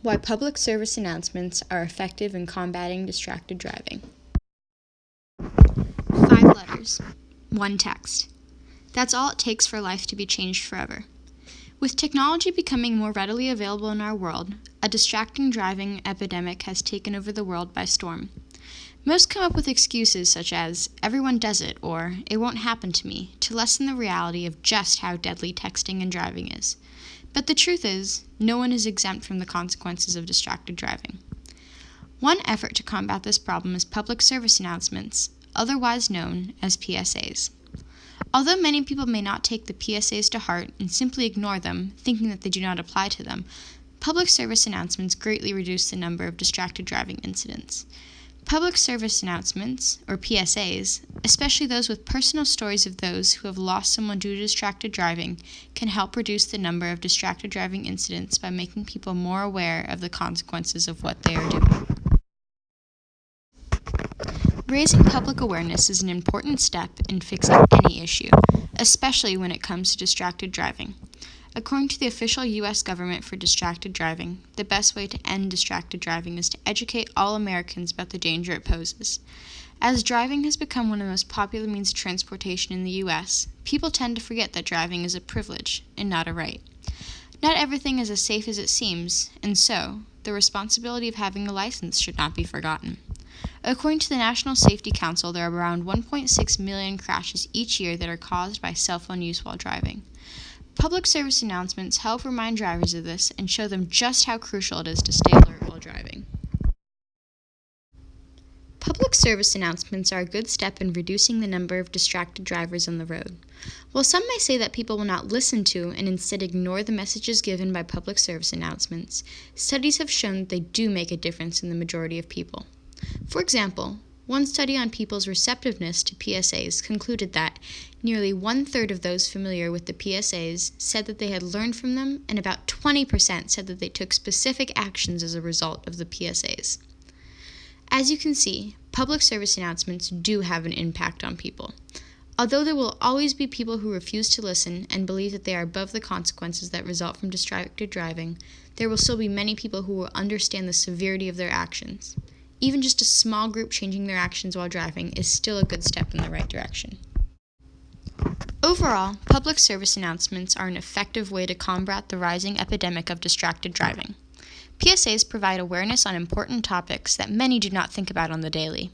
Why public service announcements are effective in combating distracted driving. 5 letters, 1 text. That's all it takes for life to be changed forever. With technology becoming more readily available in our world, a distracting driving epidemic has taken over the world by storm. Most come up with excuses such as, everyone does it, or it won't happen to me, to lessen the reality of just how deadly texting and driving is. But the truth is, no one is exempt from the consequences of distracted driving. One effort to combat this problem is public service announcements, otherwise known as PSAs. Although many people may not take the PSAs to heart and simply ignore them, thinking that they do not apply to them, public service announcements greatly reduce the number of distracted driving incidents. Public service announcements, or PSAs, especially those with personal stories of those who have lost someone due to distracted driving, can help reduce the number of distracted driving incidents by making people more aware of the consequences of what they are doing. Raising public awareness is an important step in fixing any issue, especially when it comes to distracted driving. According to the official U.S. government for distracted driving, the best way to end distracted driving is to educate all Americans about the danger it poses. As driving has become one of the most popular means of transportation in the U.S., people tend to forget that driving is a privilege and not a right. Not everything is as safe as it seems, and so, the responsibility of having a license should not be forgotten. According to the National Safety Council, there are around 1.6 million crashes each year that are caused by cell phone use while driving. Public service announcements help remind drivers of this and show them just how crucial it is to stay alert while driving. Public service announcements are a good step in reducing the number of distracted drivers on the road. While some may say that people will not listen to and instead ignore the messages given by public service announcements, studies have shown that they do make a difference in the majority of people. For example, one study on people's receptiveness to PSAs concluded that nearly 1/3 of those familiar with the PSAs said that they had learned from them, and about 20% said that they took specific actions as a result of the PSAs. As you can see, public service announcements do have an impact on people. Although there will always be people who refuse to listen and believe that they are above the consequences that result from distracted driving, there will still be many people who will understand the severity of their actions. Even just a small group changing their actions while driving is still a good step in the right direction. Overall, public service announcements are an effective way to combat the rising epidemic of distracted driving. PSAs provide awareness on important topics that many do not think about on the daily.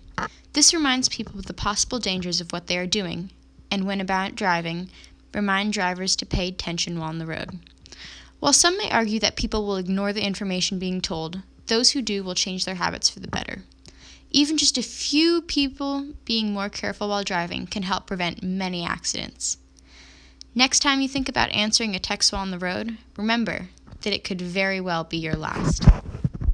This reminds people of the possible dangers of what they are doing, and when about driving, remind drivers to pay attention while on the road. While some may argue that people will ignore the information being told, those who do will change their habits for the better. Even just a few people being more careful while driving can help prevent many accidents. Next time you think about answering a text while on the road, remember that it could very well be your last.